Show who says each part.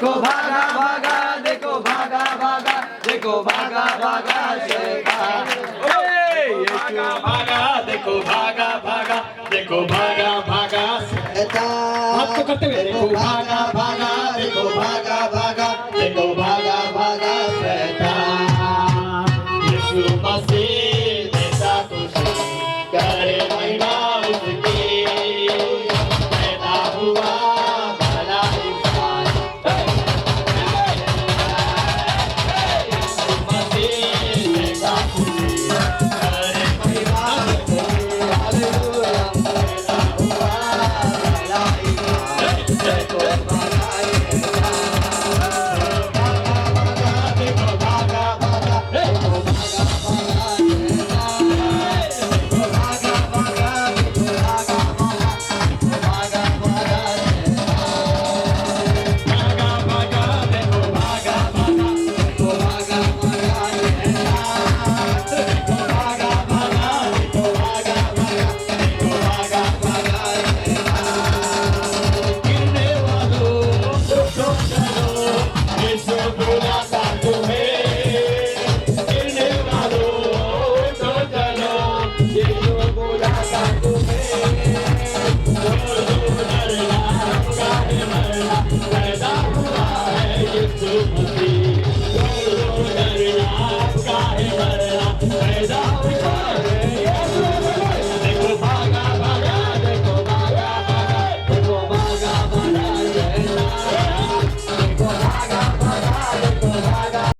Speaker 1: देखो भागा भागा देखो भागा भागा देखो भागा भागा शैतान
Speaker 2: भागा भागा देखो भागा भागा देखो भागा भागा
Speaker 3: शैतान
Speaker 2: हाथ को करते हुए देखो भागा भागा